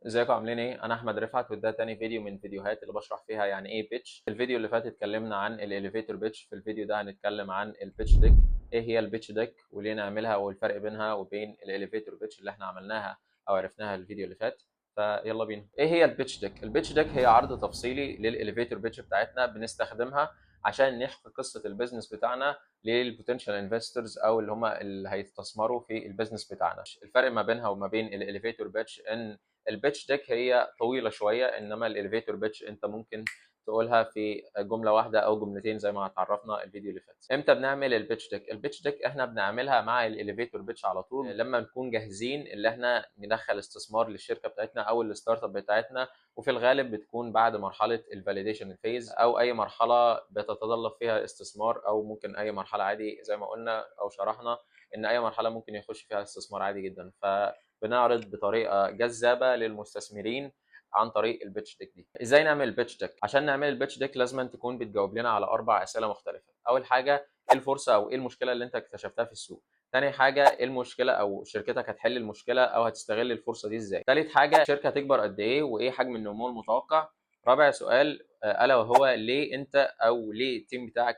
ازيكم عاملين ايه؟ انا احمد رفعت، وده تاني فيديو من فيديوهات اللي بشرح فيها يعني ايه بيتش. في الفيديو اللي فات اتكلمنا عن الاليفيتور بيتش، في الفيديو ده هنتكلم عن البيتش ديك. ايه هي البيتش ديك وليه نعملها والفرق بينها وبين الاليفيتور بيتش اللي احنا عملناها او عرفناها الفيديو اللي فات. فيلا بينا. ايه هي البيتش ديك؟ البيتش ديك هي عرض تفصيلي للاليفيتور بيتش بتاعتنا، بنستخدمها عشان نحكي قصة البيزنس بتاعنا للبوتنشال انفسترز او اللي هم اللي هيستثمروا في البيزنس بتاعنا. الفرق ما بينها وما بين الاليفيتور بيتش ان البيتش ديك هي طويله شويه، انما الاليفيتور بيتش انت ممكن تقولها في جمله واحده او جملتين زي ما اتعرفنا الفيديو اللي فات. امتى بنعمل البيتش ديك؟ البيتش ديك احنا بنعملها مع الاليفيتور بيتش على طول لما نكون جاهزين اللي احنا ندخل استثمار للشركه بتاعتنا او الستارت اب بتاعتنا، وفي الغالب بتكون بعد مرحله الفاليديشن فيز او اي مرحله بتتطلب فيها استثمار، او ممكن اي مرحله عادي زي ما قلنا او شرحنا ان اي مرحله ممكن يخش فيها استثمار عادي جدا. بنعرض بطريقه جذابه للمستثمرين عن طريق البيتش ديك دي. ازاي نعمل البيتش ديك؟ عشان نعمل البيتش ديك لازم تكون بتجاوب لنا على 4 اسئله مختلفه. اول حاجه، ايه الفرصه او ايه المشكله اللي انت اكتشفتها في السوق؟ تاني حاجه، ايه المشكله او شركتك هتحل المشكله او هتستغل الفرصه دي ازاي؟ تالت حاجه، الشركه هتكبر قد ايه وايه حجم النمو المتوقع؟ رابع سؤال الا وهو ليه انت او ليه التيم بتاعك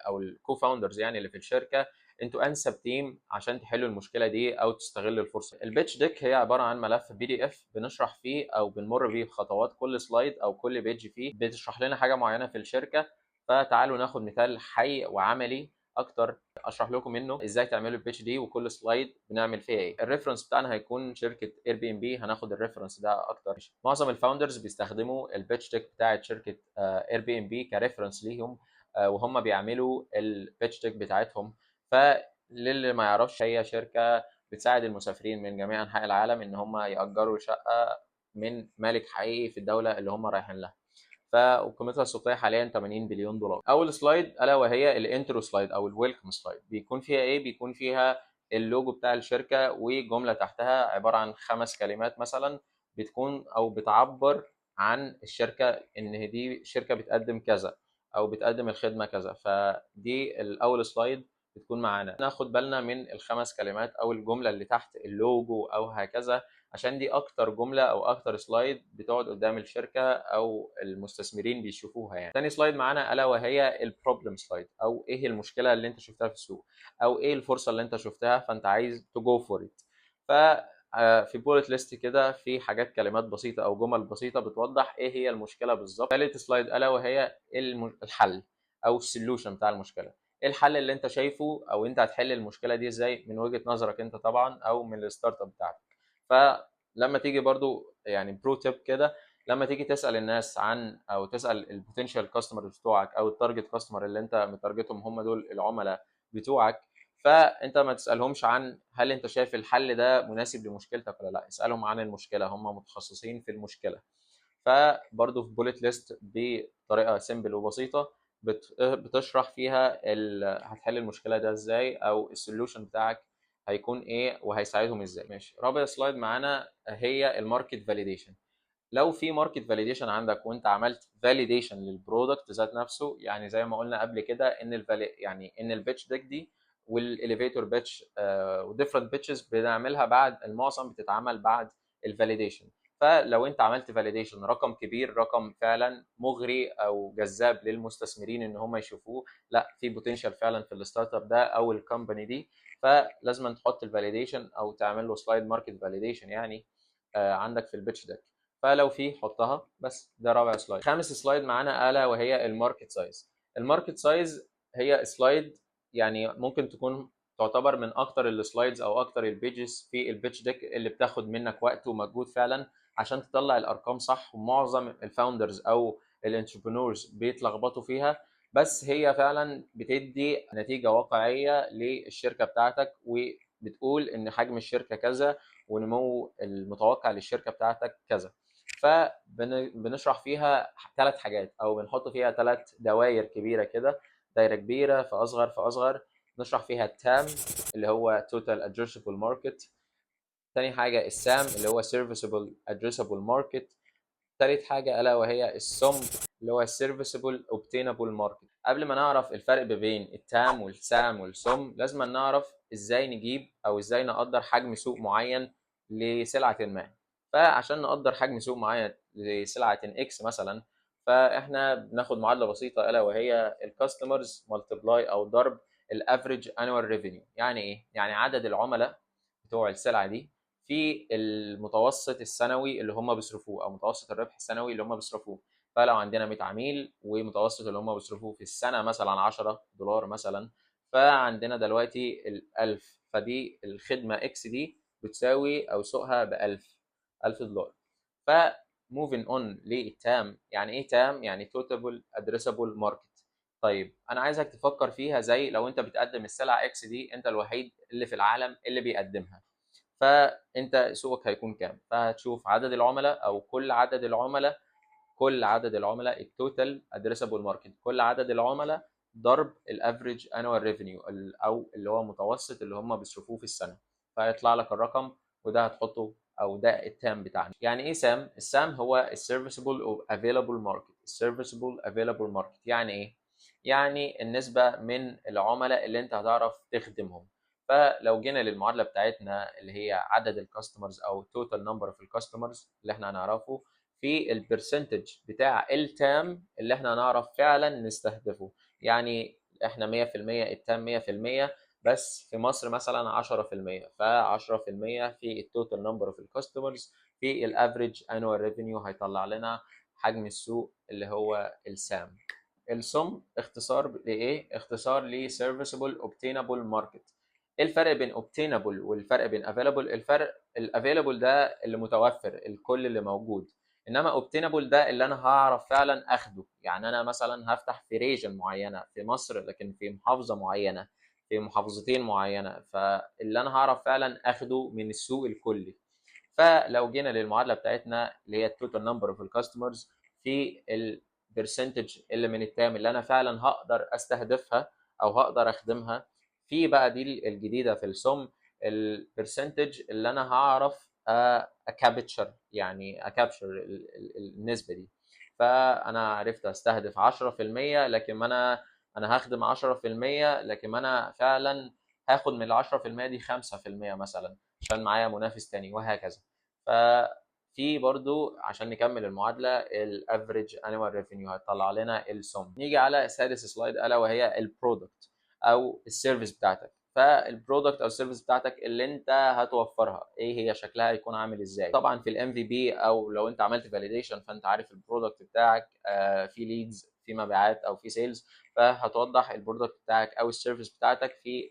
او الكو فاوندرز يعني اللي في الشركه انتوا انسب تيم عشان تحلوا المشكله دي او تستغلوا الفرصه. البيتش ديك هي عباره عن ملف PDF بنشرح فيه او بنمر بيه بخطوات، كل سلايد او كل بيج فيه بتشرح لنا حاجه معينه في الشركه. فتعالوا ناخد مثال حي وعملي اكتر اشرح لكم منه ازاي تعملوا البيتش دي وكل سلايد بنعمل فيها ايه. الريفرنس بتاعنا هيكون شركه اير بي ام بي، هناخد الريفرنس ده اكتر. معظم الفاوندرز بيستخدموا البيتش ديك بتاعه شركه اير بي ام بي كريفرنس ليهم وهم بيعملوا البيتش ديك بتاعتهم. فللي ما يعرفش، هي شركه بتساعد المسافرين من جميع انحاء العالم ان هم ياجروا شقه من مالك حقيقي في الدوله اللي هم رايحين لها. وقيمتها السوقيه حاليا 80 بليون دولار. اول سلايد الا وهي الانترو سلايد او الويلكم سلايد. بيكون فيها ايه؟ بيكون فيها اللوجو بتاع الشركه وجمله تحتها عباره عن 5 كلمات مثلا، بتكون او بتعبر عن الشركه ان دي شركه بتقدم كذا او بتقدم الخدمه كذا. فدي الاول سلايد بتكون معانا. ناخد بالنا من ال5 كلمات او الجمله اللي تحت اللوجو او هكذا، عشان دي اكتر جمله او اكتر سلايد بتقعد قدام الشركه او المستثمرين بيشوفوها يعني. تاني سلايد معانا الا وهي البروبلم سلايد، او ايه المشكله اللي انت شفتها في السوق او ايه الفرصه اللي انت شفتها فانت عايز تو جو فور ات. ف في بولت ليست كده في حاجات كلمات بسيطه او جمل بسيطه بتوضح ايه هي المشكله بالظبط. ثالث سلايد الا وهي الحل او السوليوشن بتاع المشكله. ايه الحل اللي انت شايفه او انت هتحل المشكله دي ازاي من وجهه نظرك انت طبعا او من الستارت اب بتاعتك. فلما تيجي برضو يعني برو تيب كده، لما تيجي تسال الناس عن او تسال البوتنشال كاستمر بتوعك او التارجت كاستمر اللي انت متارجتهم هم دول العملاء بتوعك، فانت ما تسالهمش عن هل انت شايف الحل ده مناسب لمشكلتك ولا لا، اسالهم عن المشكله، هم متخصصين في المشكله. فبرضو في بوليت ليست بطريقه سيمبل وبسيطه بتشرح فيها هتحل المشكله ده ازاي او السوليوشن بتاعك هيكون ايه وهيساعدهم ازاي. ماشي. رابع سلايد معانا هي الماركت فاليديشن. لو في ماركت فاليديشن عندك وانت عملت فاليديشن للبرودكت ذات نفسه، يعني زي ما قلنا قبل كده ان يعني ان البيتش ديك دي والاليفيتور بيتش وديفرنت بيتشز بنعملها بعد، المعظم بتتعمل بعد الفاليديشن. فلو انت عملت فاليديشن رقم كبير، رقم فعلا مغري او جذاب للمستثمرين ان هم يشوفوه، لا في بوتنشال فعلا في الستارت اب ده او الكومباني دي، فلازم تحط الفاليديشن او تعمل له سلايد ماركت فاليديشن يعني عندك في البيتش ديك. فلو في حطها. بس ده رابع سلايد. خامس سلايد معانا الا وهي الماركت سايز. الماركت سايز هي سلايد يعني ممكن تكون تعتبر من اكتر السلايدز او اكتر البيجز في البيتش ديك اللي بتاخد منك وقت ومجهود فعلا عشان تطلع الارقام صح، ومعظم الفاوندرز او الانتربرينورز بيتلخبطوا فيها. بس هي فعلا بتدي نتيجه واقعيه للشركه بتاعتك وبتقول ان حجم الشركه كذا ونمو المتوقع للشركه بتاعتك كذا. فبنشرح فيها 3 حاجات او بنحط فيها 3 دوائر كبيره كده، دايره كبيره في اصغر في اصغر. نشرح فيها التام اللي هو total addressable market. تاني حاجه السام اللي هو serviceable addressable market. تالت حاجه الا وهي السم اللي هو serviceable obtainable market. قبل ما نعرف الفرق بين التام والسام والسم، لازم نعرف ازاي نجيب او ازاي نقدر حجم سوق معين لسلعه ما. فعشان نقدر حجم سوق معين لسلعه اكس مثلا، فاحنا بناخد معادله بسيطه الا وهي الكاستمرز ملتبلاي او ضرب الافريج انوال ريفينيو. يعني ايه؟ يعني عدد العملاء بتوع السلعه دي في المتوسط السنوي اللي هم بيصرفوه، او متوسط الربح السنوي اللي هم بيصرفوه. فلو عندنا 100 عميل ومتوسط اللي هم بيصرفوه في السنه مثلا $10 مثلا، فعندنا دلوقتي ال 1000، فدي الخدمه اكس دي بتساوي او سوقها ب 1000 $. ف moving on للتام. يعني ايه تام؟ يعني total addressable market. طيب انا عايزك تفكر فيها زي لو انت بتقدم السلعه اكس دي، انت الوحيد اللي في العالم اللي بيقدمها، فانت سوقك هيكون كام؟ فهتشوف عدد العملاء او كل عدد العملاء التوتال ادريسبل ماركت، كل عدد العملاء ضرب الافريج انوال ريفينيو، او اللي هو متوسط اللي هم بيصرفوه في السنه، فيطلع لك الرقم، وده هتحطه او ده التام بتاعنا. يعني ايه سام؟ السام هو السيرفيسبل او افيلابل ماركت. السيرفيسبل افيلابل ماركت يعني ايه؟ يعني النسبه من العملاء اللي انت هتعرف تخدمهم. فلو جينا للمعادله بتاعتنا اللي هي عدد الكاستمرز او توتال نمبر اوف الكاستمرز اللي احنا هنعرفه في البرسنتج بتاع التام اللي احنا هنعرف فعلا نستهدفه. يعني احنا 100% التام 100%، بس في مصر مثلا 10%، ف 10% في التوتال نمبر اوف الكاستمرز في الافريج انوال ريفينيو هيطلع لنا حجم السوق اللي هو السام. السم اختصار لايه؟ اختصار ل serviceable obtainable market. ايه الفرق بين obtainable والفرق بين available؟ الفرق الافيلابل ده اللي متوفر، الكل اللي موجود، انما obtainable ده اللي انا هعرف فعلا اخده. يعني انا مثلا هفتح في ريجن معينه في مصر، لكن في محافظه معينه، في محافظتين معينه، فاللي انا هعرف فعلا اخده من السوق الكلي. فلو جينا للمعادله بتاعتنا اللي هي التوتال نمبر اوف الكاستمرز في البرسنتج اللي من التام اللي انا فعلا هقدر استهدفها او هقدر اخدمها، في بقى دي الجديده في السم، البرسنتج اللي انا هعرف اكابتشر، يعني اكابتشر النسبه دي. فانا عرفت استهدف 10%، لكن انا هخدم 10%، لكن انا فعلا هاخد من ال 10% دي 5% مثلا عشان معايا منافس تاني، وهكذا. ففي برضو عشان نكمل المعادله الافريج انوال ريفينيو هيطلع لنا السم. نيجي على سادس سلايد الا وهي البرودكت او السيرفيس بتاعتك. فالبرودكت او السيرفيس بتاعتك اللي انت هتوفرها ايه هي؟ شكلها هيكون عامل ازاي؟ طبعا في الام في بي او لو انت عملت فاليديشن فانت عارف البرودكت بتاعك في ليدز، في مبيعات او في سيلز، فهتوضح البرودكت بتاعك او السيرفيس بتاعتك في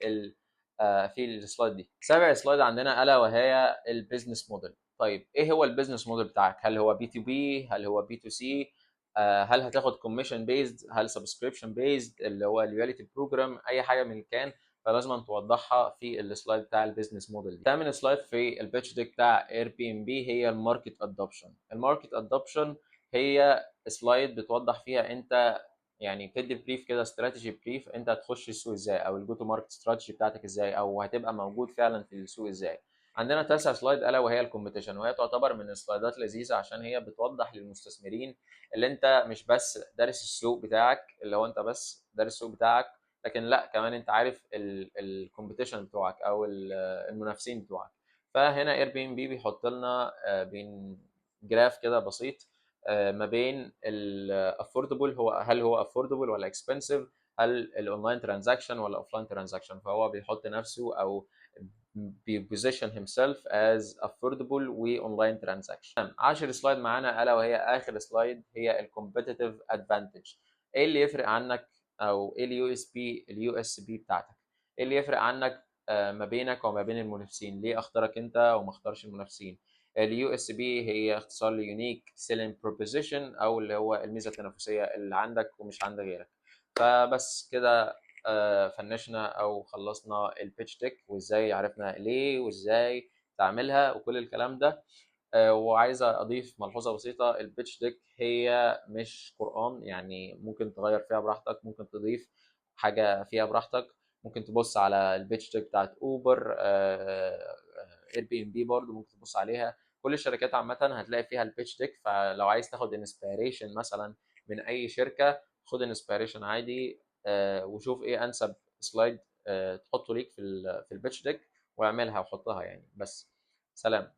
السلايد دي. سابع سلايد عندنا الا وهي البيزنس موديل. طيب ايه هو البيزنس موديل بتاعك؟ هل هو بي تو بي؟ هل هو بي تو سي؟ هل هتاخد كوميشن بيزد؟ هل سبسكريبشن بيزد اللي هو اللويالتي بروجرام؟ اي حاجه من كان فلازم توضحها في السلايد بتاع البيزنس موديل دي. تامن سلايد في البيتش ديك بتاع اير بي ام بي هي الماركت ادوبشن. الماركت ادوبشن هي سلايد بتوضح فيها انت يعني بتدي بريف كده، استراتيجي بريف، انت هتخش السوق ازاي، او الجو تو ماركت استراتيجي بتاعتك ازاي، او هتبقى موجود فعلا في السوق ازاي. عندنا تاسع سلايد الا وهي الكومبيتيشن، وهي تعتبر من السلايدات لذيذه عشان هي بتوضح للمستثمرين اللي انت مش بس دارس السوق بتاعك، اللي هو انت بس دارس السوق بتاعك، لكن لا كمان انت عارف الكومبيتيشن بتوعك او المنافسين بتوعك. فهنا اير بي ام بي بيحط لنا بين جراف كده بسيط ما بين الافوردبل، هل هو افوردبل ولا اكسبنسيف، هل الاونلاين ترانزاكشن ولا اوفلاين ترانزاكشن. فهو بيحط نفسه او بيبوزيشن هيمسيلف از افوردبل واونلاين ترانزاكشن. 10 سلايد معانا الا وهي اخر سلايد هي الكومبيتيتيف ادفانتج. ايه اللي يفرق عنك، او ايه اليو اس بي بتاعتك؟ ايه اللي يفرق عنك ما بينك وما بين المنافسين؟ ليه اختارك انت وما اختارش المنافسين؟ اليو اس بي هي اختصار ليونيك سيلينج بروبوزيشن، او اللي هو الميزه التنافسيه اللي عندك ومش عند غيرك. فبس كده فنشنا او خلصنا البيتش ديك، وازاي عرفنا ليه وازاي تعملها وكل الكلام ده. وعايز اضيف ملحوظه بسيطه، البيتش ديك هي مش قران، يعني ممكن تغير فيها براحتك، ممكن تضيف حاجه فيها براحتك. ممكن تبص على البيتش ديك بتاعت اوبر، اير بي ام بي برضه ممكن تبص عليها. كل الشركات عامه هتلاقي فيها البيتش ديك، فلو عايز تاخد انسبيريشن مثلا من اي شركه خد انسبيريشن عادي، وشوف ايه انسب سلايد تحطه ليك في البيتش ديك واعملها وحطها يعني. بس سلام.